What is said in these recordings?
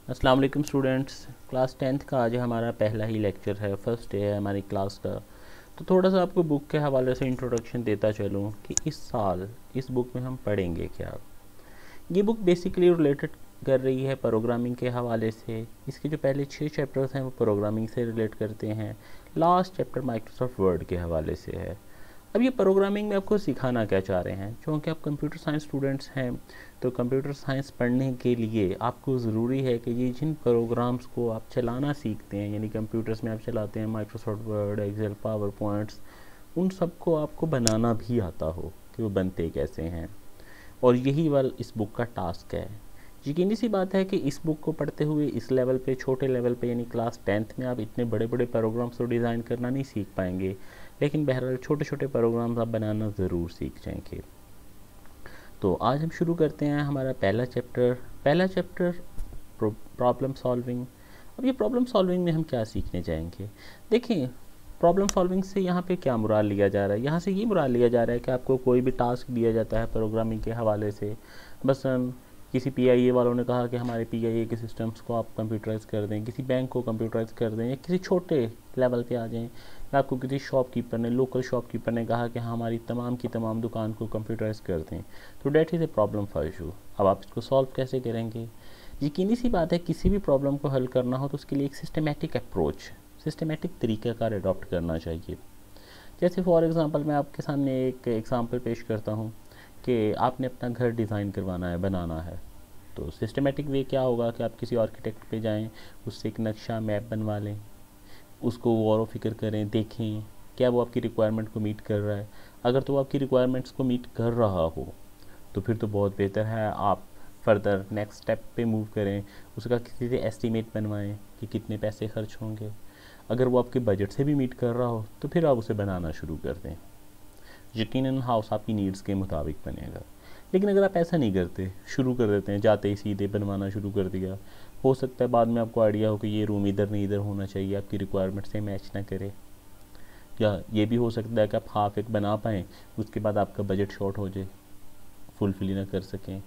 अस्सलाम वालेकुम students. Class 10th का आज हमारा पहला ही लेक्चर है, फर्स्ट डे है हमारी क्लास का। तो थोड़ा सा आपको बुक के हवाले से इंट्रोडक्शन देता चलूँ कि इस साल इस बुक में हम पढ़ेंगे क्या। ये बुक बेसिकली रिलेटेड कर रही है प्रोग्रामिंग के हवाले से। इसके जो पहले 6 चैप्टर्स हैं वो प्रोग्रामिंग से रिलेट करते हैं। लास्ट चैप्टर माइक्रोसॉफ्ट वर्ड के हवाले से है। अब ये प्रोग्रामिंग में आपको सिखाना क्या चाह रहे हैं, क्योंकि आप कंप्यूटर साइंस स्टूडेंट्स हैं तो कंप्यूटर साइंस पढ़ने के लिए आपको ज़रूरी है कि ये जिन प्रोग्राम्स को आप चलाना सीखते हैं, यानी कंप्यूटर्स में आप चलाते हैं Microsoft Word, Excel, PowerPoints, उन सबको आपको बनाना भी आता हो कि वो बनते कैसे हैं। और यही वाल इस बुक का टास्क है। यकीनी सी बात है कि इस बुक को पढ़ते हुए इस लेवल पे, छोटे लेवल पे यानी क्लास 10th में आप इतने बड़े बड़े प्रोग्राम्स तो डिज़ाइन करना नहीं सीख पाएंगे, लेकिन बहरहाल छोटे छोटे प्रोग्राम्स आप बनाना ज़रूर सीख जाएंगे। तो आज हम शुरू करते हैं हमारा पहला चैप्टर प्रॉब्लम सॉल्विंग। अब ये प्रॉब्लम सॉल्विंग में हम क्या सीखने जाएंगे। देखिए, प्रॉब्लम सॉल्विंग से यहाँ पे क्या मुराद लिया जा रहा है। यहाँ से ये मुराद लिया जा रहा है कि आपको कोई भी टास्क दिया जाता है प्रोग्रामिंग के हवाले से, बस किसी पीआईए वालों ने कहा कि हमारे पीआईए के सिस्टम्स को आप कंप्यूटराइज कर दें, किसी बैंक को कंप्यूटराइज कर दें, या किसी छोटे लेवल पे आ जाएं, आपको किसी शॉपकीपर ने, लोकल शॉपकीपर ने कहा कि हाँ हमारी तमाम की तमाम दुकान को कंप्यूटराइज कर दें, तो that is a problem for you. अब आप इसको सॉल्व कैसे करेंगे। यकीनी सी बात है, किसी भी प्रॉब्लम को हल करना हो तो उसके लिए एक सिस्टमेटिक अप्रोच, सिस्टमेटिक तरीक़ाकार अडॉप्ट करना चाहिए। जैसे फॉर एग्ज़ाम्पल मैं आपके सामने एक एग्ज़ाम्पल पेश करता हूँ कि आपने अपना घर डिज़ाइन करवाना है, बनाना है। तो सिस्टमेटिक वे क्या होगा कि आप किसी आर्किटेक्ट पे जाएं, उससे एक नक्शा मैप बनवा लें, उसको गौर व फिक्र करें, देखें क्या वो आपकी रिक्वायरमेंट को मीट कर रहा है। अगर तो वो आपकी रिक्वायरमेंट्स को मीट कर रहा हो तो फिर तो बहुत बेहतर है, आप फर्दर नेक्स्ट स्टेप पे मूव करें, उसका किसी से एस्टीमेट बनवाएं कि कितने पैसे खर्च होंगे। अगर वो आपके बजट से भी मीट कर रहा हो तो फिर आप उसे बनाना शुरू कर दें। यकीनन हाउस आपकी नीड्स के मुताबिक बनेगा। लेकिन अगर आप ऐसा नहीं करते, शुरू कर देते हैं, जाते ही सीधे बनवाना शुरू कर दिया, हो सकता है बाद में आपको आइडिया हो कि ये रूम इधर नहीं इधर होना चाहिए, आपकी रिक्वायरमेंट से मैच ना करे। या ये भी हो सकता है कि आप हाफ एक बना पाएँ, उसके बाद आपका बजट शॉर्ट हो जाए, फुलफिल ना कर सकें।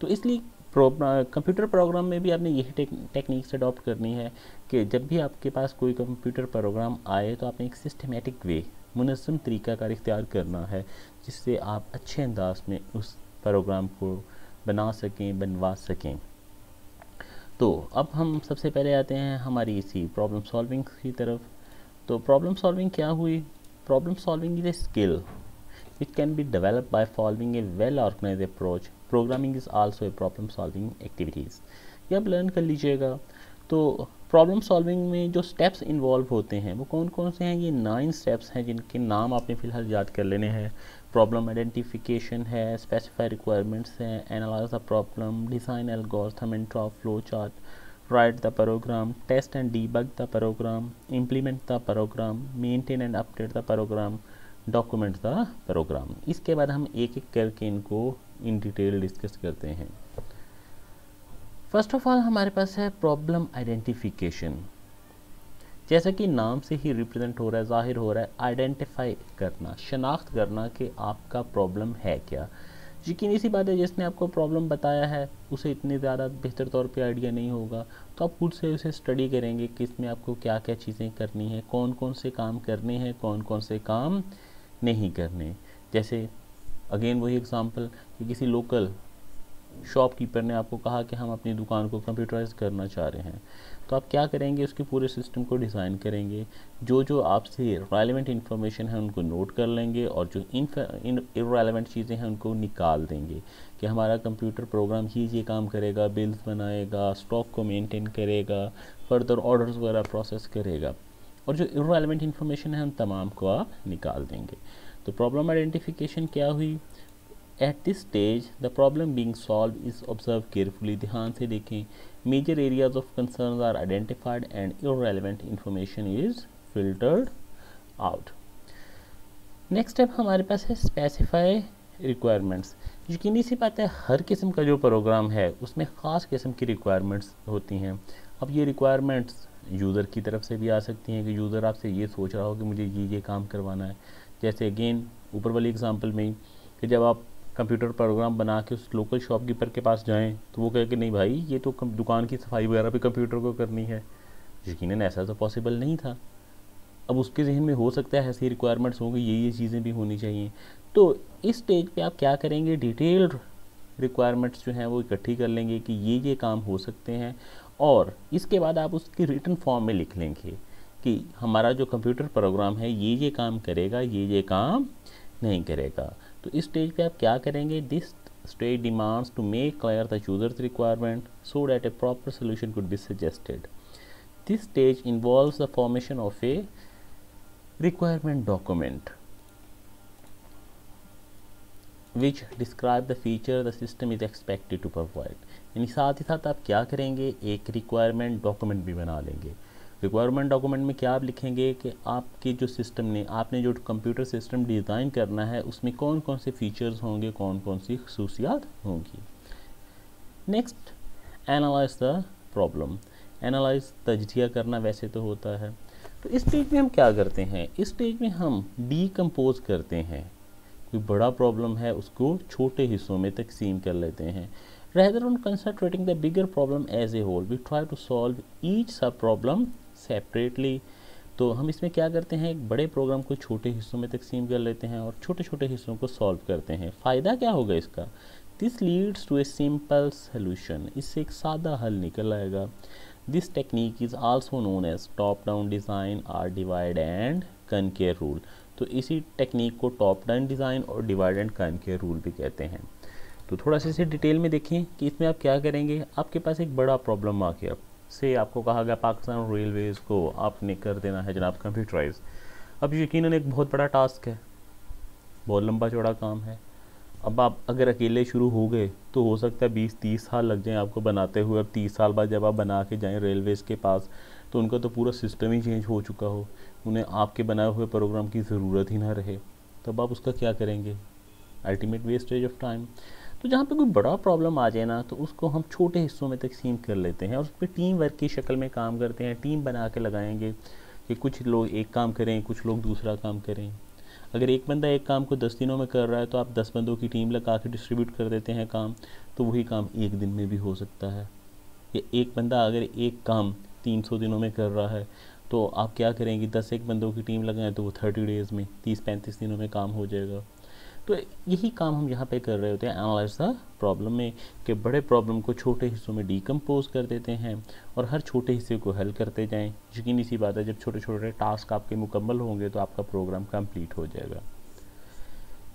तो इसलिए कंप्यूटर प्रोग्राम में भी आपने यही टेक्निक्स अडॉप्ट करनी है कि जब भी आपके पास कोई कंप्यूटर प्रोग्राम आए तो आपने एक सिस्टमेटिक वे, मुनज़्ज़म तरीक़ा कार इख्तियार करना है, जिससे आप अच्छे अंदाज में उस प्रोग्राम को बना सकें, बनवा सकें। तो अब हम सबसे पहले आते हैं हमारी इसी प्रॉब्लम सॉल्विंग की तरफ। तो प्रॉब्लम सॉल्विंग क्या हुई। Problem solving is a skill which can be developed by following a well organized approach. Programming is also a problem solving activities. ये आप लर्न कर लीजिएगा। तो प्रॉब्लम सॉल्विंग में जो स्टेप्स इन्वॉल्व होते हैं वो कौन कौन से हैं। ये 9 स्टेप्स हैं जिनके नाम आपने फ़िलहाल याद कर लेने हैं। प्रॉब्लम आइडेंटिफिकेशन है, स्पेसिफाई रिक्वायरमेंट्स हैं, analyse the problem, design algorithm and draw flow chart, write the program, test and debug the program, implement the program, maintain and update the program, document the program. इसके बाद हम एक एक करके इनको in detail discuss करते हैं। First of all हमारे पास है प्रॉब्लम आइडेंटिफिकेशन। जैसा कि नाम से ही रिप्रेजेंट हो रहा है, जाहिर हो रहा है, आइडेंटिफाई करना, शनाख्त करना कि आपका प्रॉब्लम है क्या। यकीनी सी बात है, जिसने आपको प्रॉब्लम बताया है उसे इतनी ज़्यादा बेहतर तौर पे आइडिया नहीं होगा, तो आप खुद से उसे स्टडी करेंगे कि इसमें आपको क्या क्या चीज़ें करनी है, कौन कौन से काम करने हैं, कौन कौन से काम नहीं करने। जैसे अगेन वही एग्जांपल कि किसी लोकल शॉपकीपर ने आपको कहा कि हम अपनी दुकान को कंप्यूटराइज करना चाह रहे हैं, तो आप क्या करेंगे, उसके पूरे सिस्टम को डिज़ाइन करेंगे, जो जो आपसे रेलेवेंट इन्फॉर्मेशन है उनको नोट कर लेंगे और जो इररेलेवेंट चीज़ें हैं उनको निकाल देंगे कि हमारा कंप्यूटर प्रोग्राम ही ये काम करेगा, बिल्स बनाएगा, स्टॉक को मेंटेन करेगा, फर्दर ऑर्डर्स वगैरह प्रोसेस करेगा, और जो इररेलेवेंट इन्फॉर्मेशन है उन तमाम को आप निकाल देंगे। तो प्रॉब्लम आइडेंटिफिकेशन क्या हुई। At this stage the problem being solved is observe carefully. ध्यान से देखें, major areas of concern are identified and irrelevant information is filtered out. Next step हमारे पास है स्पेसिफाई रिक्वायरमेंट्स। यकीनी सी बात है, हर किस्म का जो प्रोग्राम है उसमें ख़ास किस्म की रिक्वायरमेंट्स होती हैं। अब ये रिक्वायरमेंट्स यूज़र की तरफ से भी आ सकती हैं कि यूज़र आपसे ये सोच रहा हो कि मुझे ये काम करवाना है। जैसे अगेन ऊपर वाली एग्जांपल में कि जब आप कंप्यूटर प्रोग्राम बना के उस लोकल शॉपकीपर के पास जाएं तो वो कहे कि नहीं भाई ये तो दुकान की सफाई वगैरह भी कंप्यूटर को करनी है। यकीनन ऐसा तो पॉसिबल नहीं था। अब उसके जहन में हो सकता है ऐसी रिक्वायरमेंट्स होंगी, ये चीज़ें भी होनी चाहिए। तो इस स्टेज पे आप क्या करेंगे, डिटेल्ड रिक्वायरमेंट्स जो हैं वो इकट्ठी कर लेंगे कि ये काम हो सकते हैं, और इसके बाद आप उसकी रिटन फॉर्म में लिख लेंगे कि हमारा जो कंप्यूटर प्रोग्राम है ये काम करेगा, ये काम नहीं करेगा। तो इस स्टेज पे आप क्या करेंगे, this stage demands to make clear the users requirement so that a proper solution could be suggested. This stage involves the formation of a requirement document which describe the feature the system is expected to provide। यानी साथ ही साथ आप क्या करेंगे, एक requirement document भी बना लेंगे। रिक्वायरमेंट डॉक्यूमेंट में क्या आप लिखेंगे कि आपके जो सिस्टम ने, आपने जो कंप्यूटर सिस्टम डिज़ाइन करना है उसमें कौन कौन से फीचर्स होंगे, कौन कौन सी खसूसियात होंगी। Next, analyse the problem. Analyse तजजिया करना वैसे तो होता है। तो इस स्टेज में हम क्या करते हैं, इस स्टेज में हम डीकम्पोज करते हैं। कोई बड़ा प्रॉब्लम है उसको छोटे हिस्सों में तकसीम कर लेते हैं। Rather on concentrating the bigger problem as a whole we try to solve each sub problem separately. तो हम इसमें क्या करते हैं, एक बड़े प्रोग्राम को छोटे हिस्सों में तकसीम कर लेते हैं और छोटे छोटे हिस्सों को सॉल्व करते हैं। फ़ायदा क्या होगा इसका, this leads to a simple solution. इससे एक सादा हल निकल आएगा। This technique is also known as top-down design or divide and conquer rule। तो इसी टेक्निक को टॉप डाउन डिज़ाइन और डिवाइड एंड कनकेयर रूल भी कहते हैं। तो थोड़ा सा इसे डिटेल में देखें कि इसमें आप क्या करेंगे। आपके पास एक बड़ा प्रॉब्लम आ गया, से आपको कहा गया पाकिस्तान रेलवेज़ को आपने कर देना है जनाब कंप्यूटराइज। अब यकीनन एक बहुत बड़ा टास्क है, बहुत लंबा चौड़ा काम है। अब आप अगर अकेले शुरू हो गए तो हो सकता है 20-30 साल लग जाएं आपको बनाते हुए। अब 30 साल बाद जब आप बना के जाएं रेलवेज़ के पास तो उनका तो पूरा सिस्टम ही चेंज हो चुका हो, उन्हें आपके बनाए हुए प्रोग्राम की ज़रूरत ही ना रहे, तब आप उसका क्या करेंगे, अल्टीमेट वेस्टेज ऑफ टाइम। तो जहाँ पे कोई बड़ा प्रॉब्लम आ जाए ना तो उसको हम छोटे हिस्सों में तकसीम कर लेते हैं और उस पर टीम वर्क की शक्ल में काम करते हैं। टीम बना के लगाएंगे कि कुछ लोग एक काम करें, कुछ लोग दूसरा काम करें। अगर एक बंदा एक काम को 10 दिनों में कर रहा है तो आप 10 बंदों की टीम लगा के डिस्ट्रीब्यूट कर देते हैं काम, तो वही काम एक दिन में भी हो सकता है। या एक बंदा अगर एक काम 300 दिनों में कर रहा है तो आप क्या करेंगे, 10 एक बंदों की टीम लगाएं तो वो 30 डेज़ में 30-35 दिनों में काम हो जाएगा। तो यही काम हम यहाँ पे कर रहे होते हैं एनालाइज द प्रॉब्लम में, कि बड़े प्रॉब्लम को छोटे हिस्सों में डीकम्पोज कर देते हैं और हर छोटे हिस्से को हल करते जाएं। यकीनी सी बात है जब छोटे छोटे टास्क आपके मुकम्मल होंगे तो आपका प्रोग्राम कंप्लीट हो जाएगा।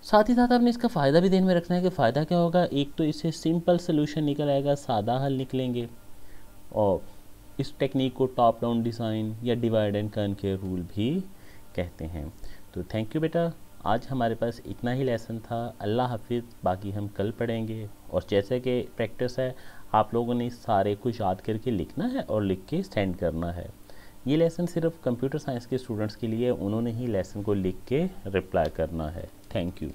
साथ ही साथ आपने इसका फ़ायदा भी ध्यान में रखना है कि फ़ायदा क्या होगा। एक तो इससे सिंपल सोल्यूशन निकल आएगा, सादा हल निकलेंगे, और इस टेक्निक को टॉप डाउन डिज़ाइन या डिवाइड एंड कनकेयर रूल भी कहते हैं। तो थैंक यू बेटा, आज हमारे पास इतना ही लेसन था। अल्लाह हाफिज़, बाकी हम कल पढ़ेंगे। और जैसे कि प्रैक्टिस है, आप लोगों ने सारे कुछ याद करके लिखना है और लिख के सेंड करना है। ये लेसन सिर्फ कंप्यूटर साइंस के स्टूडेंट्स के लिए, उन्होंने ही लेसन को लिख के रिप्लाई करना है। Thank you.